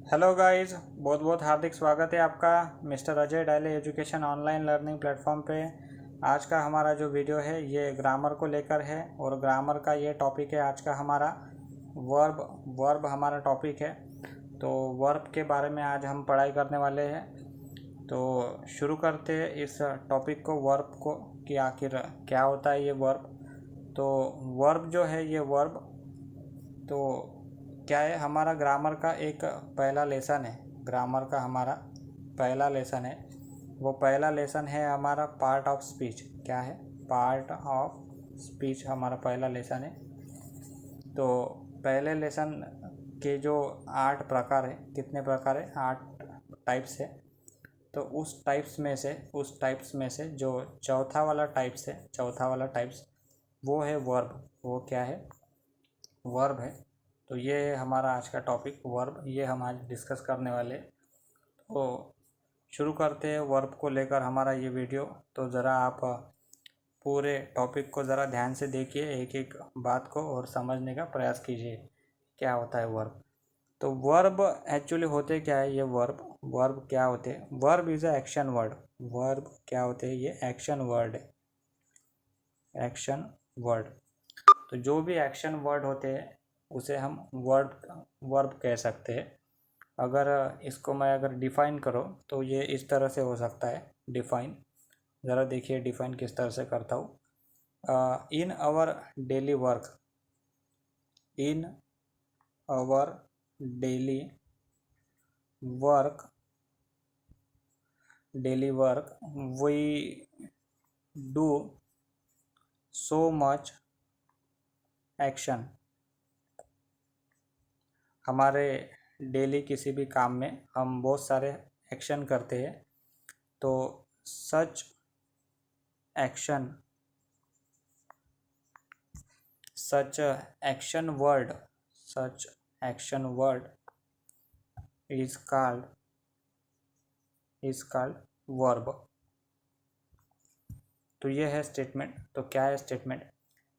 Hello guys, बहुत बहुत हार्दिक स्वागत है आपका mister Ajay dialer education online learning platform पे। आज का हमारा जो वीडियो है ये ग्रामर को लेकर है और ग्रामर का ये टॉपिक है आज का हमारा वर्ब। वर्ब हमारा टॉपिक है, तो वर्ब के बारे में आज हम पढ़ाई करने वाले हैं। तो शुरू करते हैं इस टॉपिक को, वर्ब को, कि आखिर क्या होता है ये वर्ब। तो वर्ब जो है ये वर्ब तो क्या है, हमारा ग्रामर का एक पहला लेसन है। ग्रामर का हमारा पहला लेसन है, वो पहला लेसन है हमारा पार्ट ऑफ स्पीच। क्या है? पार्ट ऑफ स्पीच हमारा पहला लेसन है। तो पहले लेसन के जो 8 प्रकार है, कितने प्रकार है? 8 टाइप्स है। तो उस टाइप्स में से जो चौथा वाला टाइप्स है, चौथा वाला टाइप्स वो है वर्ब। वो क्या है? वर्ब है। तो ये है हमारा आज का टॉपिक वर्ब, ये हम आज डिस्कस करने वाले। तो शुरू करते हैं वर्ब को लेकर हमारा ये वीडियो। तो ज़रा आप पूरे टॉपिक को ज़रा ध्यान से देखिए, एक एक बात को, और समझने का प्रयास कीजिए क्या होता है वर्ब। तो वर्ब एक्चुअली होते क्या है? ये वर्ब वर्ब क्या होते हैं? Verb is a action word. Verb क्या होते हैं? ये एक्शन वर्ड है, एक्शन वर्ड। तो जो भी एक्शन वर्ड होते हैं उसे हम वर्ब कह सकते हैं। अगर इसको मैं अगर डिफ़ाइन करो तो ये इस तरह से हो सकता है डिफ़ाइन। ज़रा देखिए डिफ़ाइन किस तरह से करता हूँ। In our daily work, in our daily work, daily work we do so much action. हमारे डेली किसी भी काम में हम बहुत सारे एक्शन करते हैं। तो such action, such action word, such action word is called verb. तो ये है स्टेटमेंट। तो क्या है statement?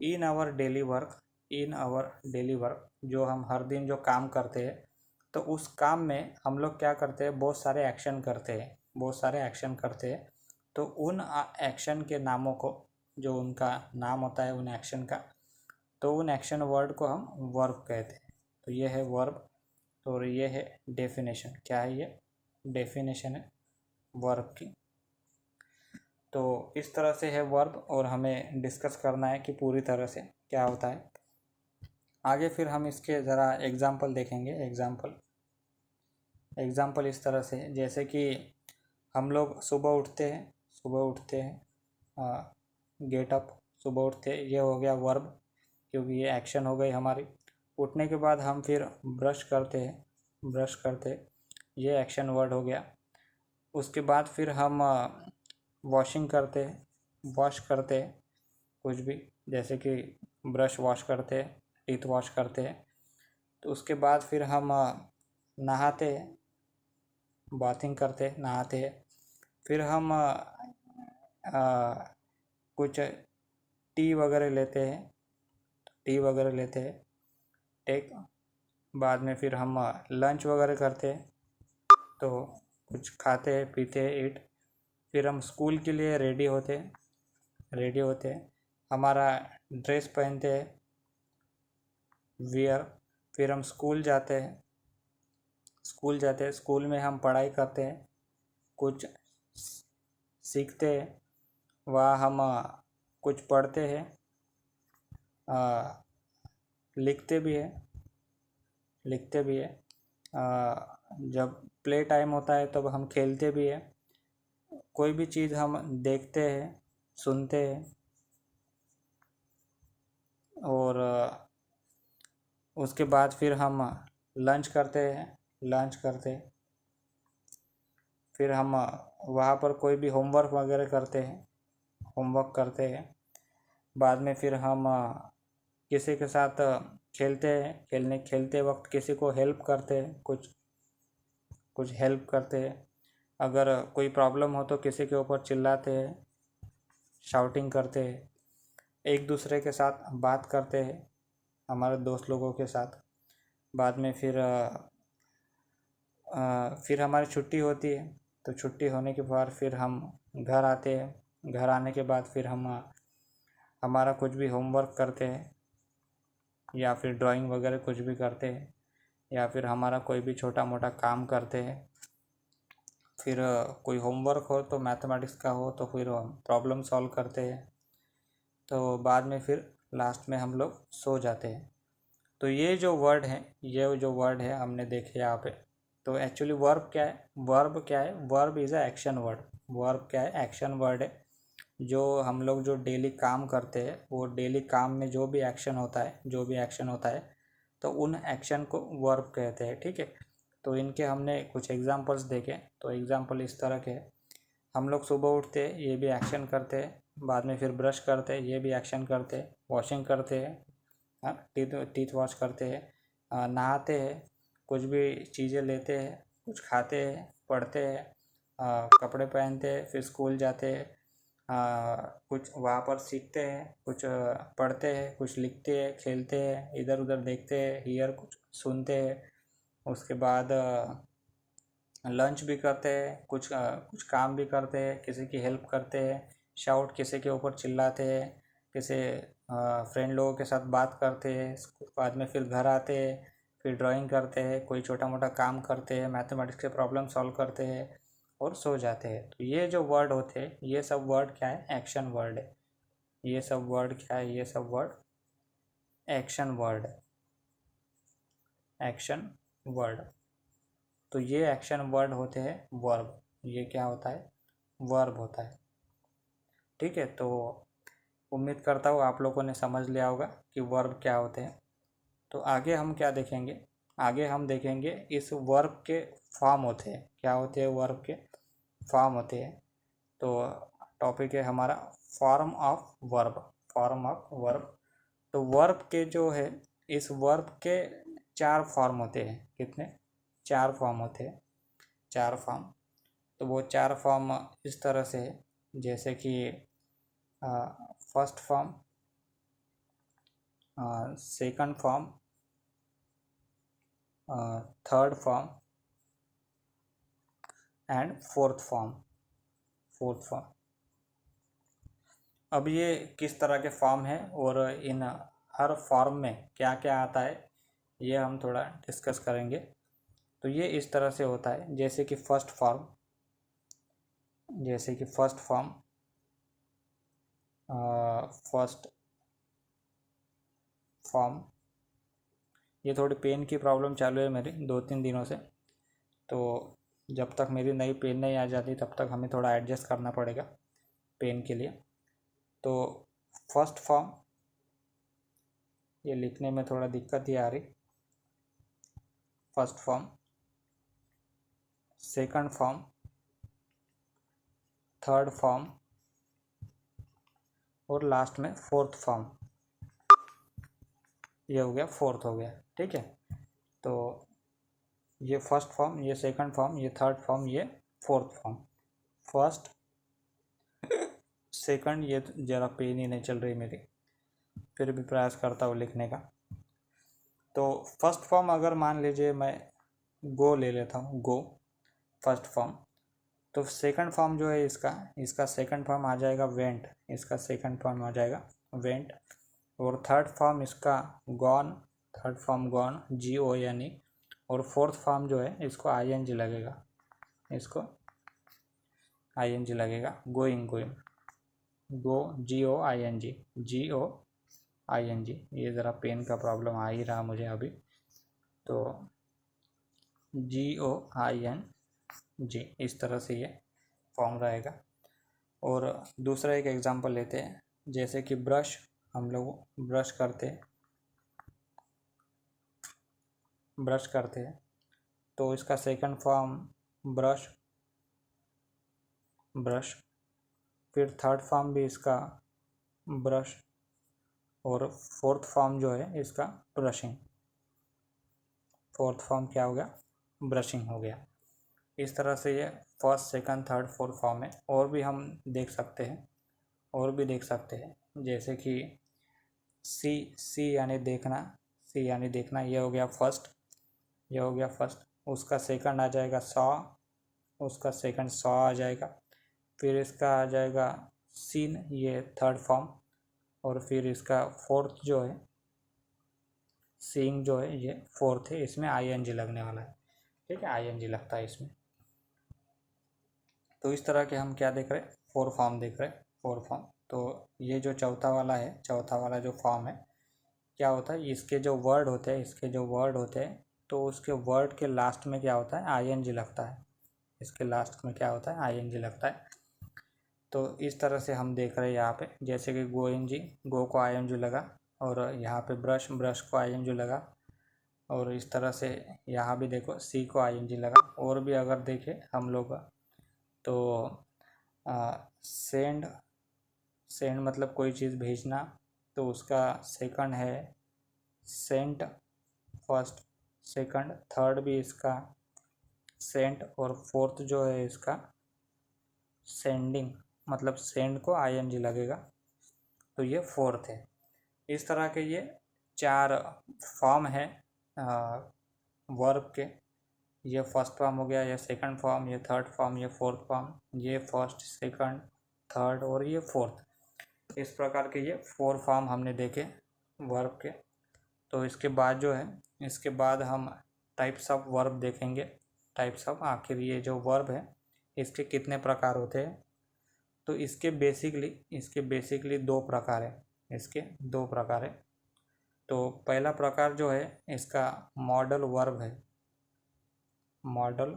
In our daily work, in our daily work, जो हम हर दिन जो काम करते हैं, तो उस काम में हम लोग क्या करते हैं? बहुत सारे एक्शन करते हैं, बहुत सारे एक्शन करते हैं। तो उन एक्शन के नामों को, जो उनका नाम होता है उन एक्शन का, तो उन एक्शन वर्ड को हम वर्ब कहते हैं। तो ये है वर्ब। तो ये है डेफिनेशन। क्या है ये? डेफिनेशन है वर्ब की। तो इस तरह से है वर्ब, और हमें डिस्कस करना है कि पूरी तरह से क्या होता है। आगे फिर हम इसके ज़रा एग्ज़ाम्पल देखेंगे। एग्ज़ाम्पल इस तरह से, जैसे कि हम लोग सुबह उठते हैं, गेट अप, सुबह उठते, ये हो गया वर्ब, क्योंकि ये एक्शन हो गई हमारी। उठने के बाद हम फिर ब्रश करते, ये एक्शन वर्ड हो गया। उसके बाद फिर हम वॉशिंग करते, वॉश करते कुछ भी, जैसे कि ब्रश वॉश करते, टीथ वॉश करते हैं। तो उसके बाद फिर हम नहाते, बाथिंग करते, नहाते हैं। फिर हम कुछ टी वगैरह लेते हैं, एक बाद में फिर हम लंच वगैरह करते हैं, तो कुछ खाते हैं, पीते हैं, ईट। फिर हम स्कूल के लिए रेडी होते हैं, हमारा ड्रेस पहनते हैं, वियर। फिर हम स्कूल जाते हैं, स्कूल में हम पढ़ाई करते हैं, कुछ सीखते हैं, वहाँ हम कुछ पढ़ते हैं, लिखते भी है। जब प्ले टाइम होता है तब हम खेलते भी हैं। कोई भी चीज़ हम देखते हैं, सुनते हैं, और उसके बाद फिर हम लंच करते। फिर हम वहाँ पर कोई भी होमवर्क वगैरह करते हैं। बाद में फिर हम किसी के साथ खेलते हैं, खेलते वक्त किसी को हेल्प करते हैं, कुछ हेल्प करते हैं। अगर कोई प्रॉब्लम हो तो किसी के ऊपर चिल्लाते हैं, शाउटिंग करते हैं, एक दूसरे के साथ बात करते हैं, हमारे दोस्त लोगों के साथ। बाद में फिर फिर हमारी छुट्टी होती है, तो छुट्टी होने के बाद फिर हम घर आते हैं। घर आने के बाद फिर हम हमारा कुछ भी होमवर्क करते हैं, या फिर ड्राइंग वगैरह कुछ भी करते हैं, या फिर हमारा कोई भी छोटा मोटा काम करते हैं। फिर कोई होमवर्क हो तो मैथमेटिक्स का हो तो फिर हम प्रॉब्लम सॉल्व करते हैं। तो बाद में फिर लास्ट में हम लोग सो जाते हैं। तो ये जो वर्ड है हमने देखे यहाँ पे। तो एक्चुअली वर्ब क्या है? Verb is a action word. Verb क्या है? एक्शन वर्ड है। जो हम लोग जो डेली काम करते हैं, वो डेली काम में जो भी एक्शन होता है तो उन एक्शन को वर्ब कहते हैं। ठीक है, तो इनके हमने कुछ एग्जांपल्स देखे। तो एग्जांपल इस तरह के हैं, हम लोग सुबह उठते हैं, ये भी एक्शन करते हैं। बाद में फिर ब्रश करते हैं, ये भी एक्शन करते हैं। वॉशिंग करते हैं, टीथ वॉश करते हैं। नहाते हैं, कुछ भी चीज़ें लेते हैं, कुछ खाते हैं, पढ़ते हैं, कपड़े पहनते हैं, फिर स्कूल जाते हैं, कुछ वहाँ पर सीखते हैं, कुछ पढ़ते हैं, कुछ लिखते हैं, खेलते हैं, इधर उधर देखते हैं, हियर कुछ सुनते हैं। उसके बाद लंच भी करते हैं, कुछ काम भी करते हैं, किसी की हेल्प करते हैं, शाउट किसी के ऊपर चिल्लाते हैं, किसी फ्रेंड लोगों के साथ बात करते हैं। बाद में फिर घर आते हैं, फिर ड्राइंग करते हैं, कोई छोटा मोटा काम करते हैं, मैथमेटिक्स के प्रॉब्लम सॉल्व करते हैं और सो जाते हैं। तो ये जो वर्ड होते हैं, ये सब वर्ड क्या है? एक्शन वर्ड है। ये सब वर्ड क्या है? ये सब वर्ड एक्शन वर्ड है। Action word. तो ये एक्शन वर्ड होते हैं वर्ब। ये क्या होता है? वर्ब होता है। ठीक है, तो उम्मीद करता हूँ आप लोगों ने समझ लिया होगा कि वर्ब क्या होते हैं। तो आगे हम क्या देखेंगे? आगे हम देखेंगे इस वर्ब के फॉर्म होते हैं। क्या होते हैं? वर्ब के फॉर्म होते हैं। तो टॉपिक है हमारा form of verb. Form of verb. तो वर्ब के जो है, इस वर्ब के 4 फॉर्म होते हैं। कितने? 4 फॉर्म होते हैं। 4 फॉर्म। तो वो 4 फॉर्म इस तरह से है, जैसे कि first form, second form, third form and fourth form. अब ये किस तरह के फॉर्म है और इन हर फॉर्म में क्या क्या आता है, ये हम थोड़ा डिस्कस करेंगे। तो ये इस तरह से होता है, जैसे कि फर्स्ट फॉर्म। ये थोड़ी पेन की प्रॉब्लम चालू है मेरी 2-3 दिनों से। तो जब तक मेरी नई पेन नहीं आ जाती तब तक हमें थोड़ा एडजस्ट करना पड़ेगा पेन के लिए। तो फर्स्ट फॉर्म, ये लिखने में थोड़ा दिक्कत ही आ रही। First form, second form, third form और लास्ट में फोर्थ फॉर्म। ये हो गया, फोर्थ हो गया। ठीक है, तो ये फर्स्ट फॉर्म, ये सेकंड फॉर्म, ये थर्ड फॉर्म, ये फोर्थ फॉर्म। फर्स्ट, सेकंड, ये ज़रा पेन ही नहीं चल रही मेरी, फिर भी प्रयास करता हूँ लिखने का। तो फर्स्ट फॉर्म अगर मान लीजिए मैं गो ले लेता हूँ, गो फर्स्ट फॉर्म। तो सेकंड फॉर्म जो है इसका सेकंड फॉर्म आ जाएगा वेंट। इसका सेकंड फॉर्म आ जाएगा वेंट। और थर्ड फॉर्म इसका gone. Third form gone, GON। और फोर्थ फॉर्म जो है इसको ING लगेगा। इसको ING लगेगा, गोइंग। गो, GOING। ये ज़रा पेन का प्रॉब्लम आ ही रहा मुझे अभी। तो GOING, इस तरह से ये फॉर्म रहेगा। और दूसरा एक एग्जांपल लेते हैं, जैसे कि ब्रश। हम लोग ब्रश करते हैं तो इसका सेकंड फॉर्म ब्रश। फिर थर्ड फॉर्म भी इसका ब्रश। और फोर्थ फॉर्म जो है इसका ब्रशिंग। फोर्थ फॉर्म क्या हो गया? ब्रशिंग हो गया। इस तरह से ये first, second, third, fourth form है। और भी हम देख सकते हैं, जैसे कि सी यानी देखना। ये हो गया फर्स्ट। उसका सेकंड आ जाएगा सॉ, उसका सेकंड सॉ आ जाएगा। फिर इसका आ जाएगा सीन, ये थर्ड फॉर्म। और फिर इसका फोर्थ जो है सीइंग जो है ये फोर्थ है, इसमें आईएनजी लगने वाला है। ठीक है, आईएनजी लगता है इसमें। तो इस तरह के हम क्या देख रहे हैं, 4 फॉर्म देख रहे हैं, 4 फॉर्म। तो ये जो चौथा वाला है, चौथा वाला जो फॉर्म है, क्या होता है, इसके जो वर्ड होते हैं, इसके जो वर्ड होते हैं, तो उसके वर्ड के लास्ट में क्या होता है, आईएनजी लगता है। इसके लास्ट में क्या होता है, आईएनजी लगता है। तो इस तरह से हम देख रहे हैं यहाँ पे, जैसे कि गोएनजी, गो को आईएनजी लगा, और यहाँ पे ब्रश, ब्रश को आईएनजी लगा। और इस तरह से यहाँ भी देखो सी को आईएनजी लगा। और भी अगर देखें हम लोग तो सेंड, सेंड मतलब कोई चीज़ भेजना, तो उसका सेकंड है सेंट, फर्स्ट सेकंड, थर्ड भी इसका सेंट, और फोर्थ जो है इसका सेंडिंग, मतलब सेंड को आईएनजी लगेगा, तो ये फोर्थ है। इस तरह के ये 4 फॉर्म है वर्ब के। ये फर्स्ट फॉर्म हो गया, ये सेकंड फॉर्म, ये थर्ड फॉर्म, ये फोर्थ फॉर्म, ये फर्स्ट, सेकंड, थर्ड और ये फोर्थ। इस प्रकार के ये 4 फॉर्म हमने देखे वर्ब के। तो इसके बाद जो है, इसके बाद हम टाइप्स ऑफ वर्ब देखेंगे। टाइप्स ऑफ, आखिर ये जो वर्ब है इसके कितने प्रकार होते हैं। तो इसके बेसिकली 2 प्रकार है, इसके 2 प्रकार है। तो पहला प्रकार जो है इसका मॉडल वर्ब है, मॉडल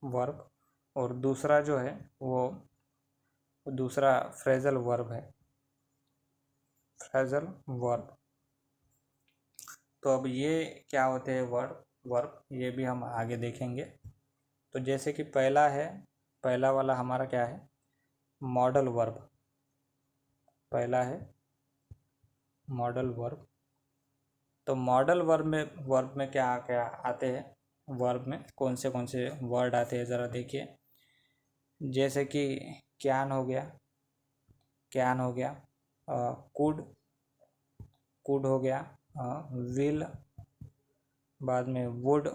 वर्ब। और दूसरा जो है वो दूसरा फ्रेजल वर्ब है, फ्रेजल वर्ब। तो अब ये क्या होते हैं वर्ब, ये भी हम आगे देखेंगे। तो जैसे कि पहला वाला हमारा क्या है, मॉडल वर्ब। पहला है मॉडल वर्ब। तो मॉडल वर्ब में क्या क्या आते हैं, वर्ब में कौन से वर्ड आते हैं ज़रा देखिए। जैसे कि कैन हो गया, कैन हो गया, कुड, कुड हो गया, विल, बाद में वुड,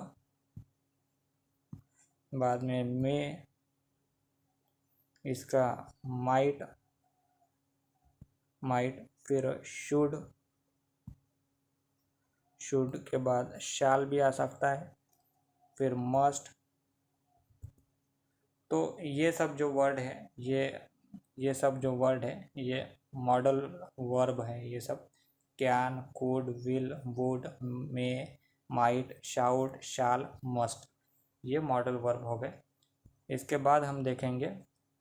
बाद में मे, इसका माइट, माइट, फिर शुड, शुड के बाद शैल भी आ सकता है, फिर मस्ट। तो ये सब जो वर्ड है, ये सब जो वर्ड है ये मॉडल वर्ब है। ये सब can, could, will, would, may, might, should, shall, must, ये मॉडल वर्ब हो गए। इसके बाद हम देखेंगे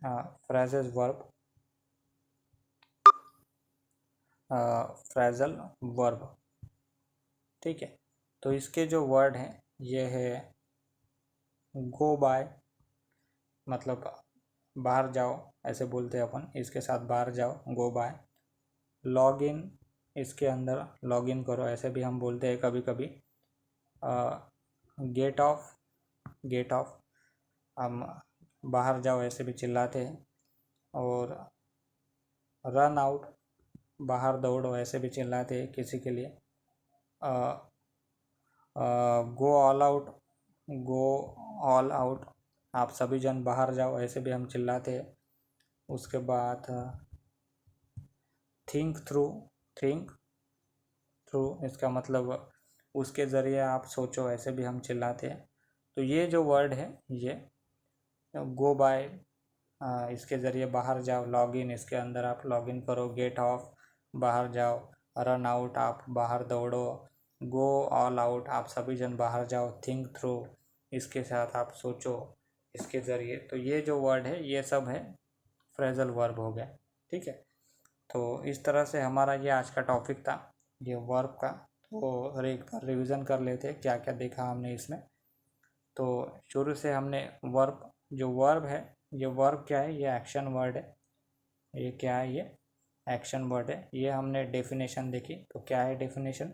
फ्रेजेस वर्ब, फ्रेजल वर्ब। ठीक है, तो इसके जो वर्ड हैं ये है गो बाय, मतलब बाहर जाओ, ऐसे बोलते हैं अपन, इसके साथ बाहर जाओ, गो बाय। लॉग इन, इसके अंदर लॉग इन करो, ऐसे भी हम बोलते हैं कभी कभी। गेट ऑफ, गेट ऑफ, हम बाहर जाओ ऐसे भी चिल्लाते हैं। और रन आउट, बाहर दौड़ो, ऐसे भी चिल्लाते हैं किसी के लिए। Go all out, go all out, आप सभी जन बाहर जाओ, ऐसे भी हम चिल्लाते हैं। उसके बाद थिंक थ्रू, थिंक थ्रू, इसका मतलब उसके ज़रिए आप सोचो, ऐसे भी हम चिल्लाते हैं। तो ये जो वर्ड है ये गो बाय, इसके ज़रिए बाहर जाओ, लॉग इन, इसके अंदर आप लॉग इन करो, गेट ऑफ, बाहर जाओ, रन आउट, आप बाहर दौड़ो, गो ऑल आउट, आप सभी जन बाहर जाओ, थिंक थ्रू, इसके साथ आप सोचो, इसके ज़रिए। तो ये जो वर्ड है ये सब है फ्रेजल वर्ब हो गया। ठीक है, तो इस तरह से हमारा ये आज का टॉपिक था, ये वर्ब का। तो रिवीजन कर लेते हैं क्या क्या देखा हमने इसमें। तो शुरू से हमने वर्ब, जो वर्ब है, ये वर्ब क्या है, ये एक्शन वर्ड है। ये क्या है, ये एक्शन वर्ड है। ये हमने डेफिनेशन देखी। तो क्या है definition,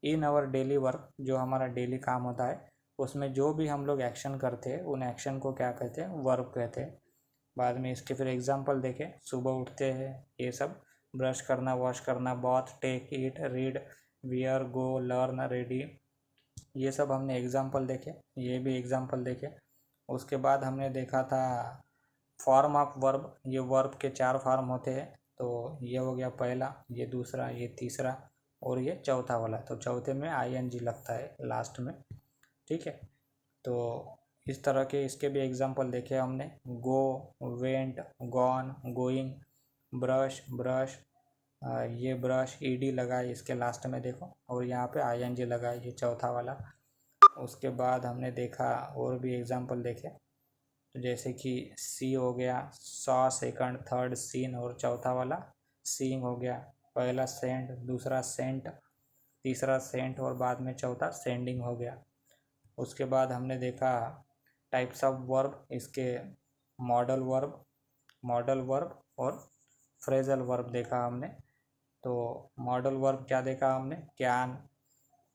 in our daily work, जो हमारा डेली काम होता है उसमें जो भी हम लोग एक्शन करते हैं उन एक्शन को क्या कहते हैं, वर्ब कहते हैं। बाद में इसके फिर एग्जांपल देखें, सुबह उठते हैं ये सब, ब्रश करना, वॉश करना, बाथ, टेक, ईट, रीड, वियर, गो, लर्न, रेडी, ये सब हमने एग्जाम्पल देखे, ये भी एग्जाम्पल देखे। उसके बाद हमने देखा था फॉर्म ऑफ वर्ब। ये वर्ब के 4 फॉर्म होते हैं। तो ये हो गया पहला, ये दूसरा, ये तीसरा और ये चौथा वाला। तो चौथे में ING लगता है लास्ट में, ठीक है। तो इस तरह के इसके भी एग्जाम्पल देखे हमने। Go, went, gone, going, brush, brush, ये ब्रश ED लगा है इसके लास्ट में देखो, और यहाँ पे ING लगा है, ये चौथा वाला। उसके बाद हमने देखा और भी एग्जाम्पल देखे, तो जैसे कि सी हो गया, सॉ सेकंड, थर्ड सीन, और चौथा वाला सीइंग हो गया। पहला सेंड, दूसरा सेंट, तीसरा सेंट और बाद में चौथा सेंडिंग हो गया। उसके बाद हमने देखा टाइप्स ऑफ वर्ब, इसके मॉडल वर्ब और फ्रेजल वर्ब देखा हमने। तो मॉडल वर्ब क्या देखा हमने, can,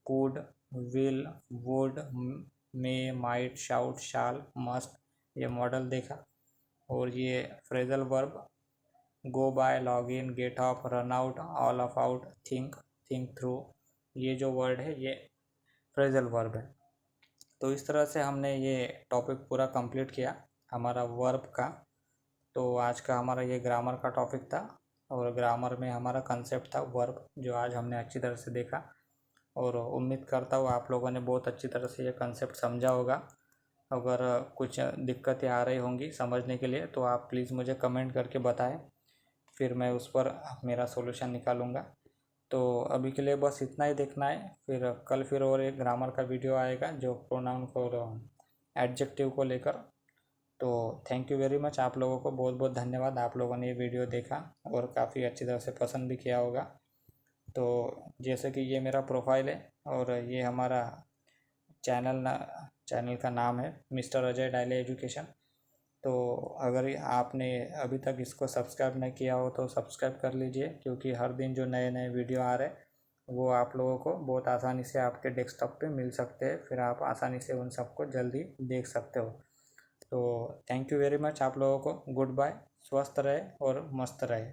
could, will, would, may, might, should, shall, must, ये मॉडल देखा। और ये phrasal verb go by, log in, get off, run out, all of out, think, think through, ये जो वर्ड है ये फ्रेजल वर्ब है। तो इस तरह से हमने ये टॉपिक पूरा कंप्लीट किया हमारा वर्ब का। तो आज का हमारा ये ग्रामर का टॉपिक था, और ग्रामर में हमारा कंसेप्ट था वर्ब, जो आज हमने अच्छी तरह से देखा। और उम्मीद करता हूँ आप लोगों ने बहुत अच्छी तरह से ये कंसेप्ट समझा होगा। अगर कुछ दिक्कतें आ रही होंगी समझने के लिए तो आप प्लीज़ मुझे कमेंट करके बताएं, फिर मैं उस पर मेरा सॉल्यूशन निकालूंगा। तो अभी के लिए बस इतना ही देखना है। फिर कल फिर और एक ग्रामर का वीडियो आएगा जो प्रोनाउन और एडजेक्टिव को लेकर। तो थैंक यू वेरी मच, आप लोगों को बहुत बहुत धन्यवाद, आप लोगों ने ये वीडियो देखा और काफ़ी अच्छी तरह से पसंद भी किया होगा। तो जैसे कि ये मेरा प्रोफाइल है और ये हमारा चैनल का नाम है मिस्टर अजय डायले एजुकेशन। तो अगर आपने अभी तक इसको सब्सक्राइब नहीं किया हो तो सब्सक्राइब कर लीजिए, क्योंकि हर दिन जो नए नए वीडियो आ रहे हैं वो आप लोगों को बहुत आसानी से आपके डेस्कटॉप पे मिल सकते हैं, फिर आप आसानी से उन सबको जल्दी देख सकते हो। तो थैंक यू वेरी मच आप लोगों को, गुड बाय, स्वस्थ रहे और मस्त रहे।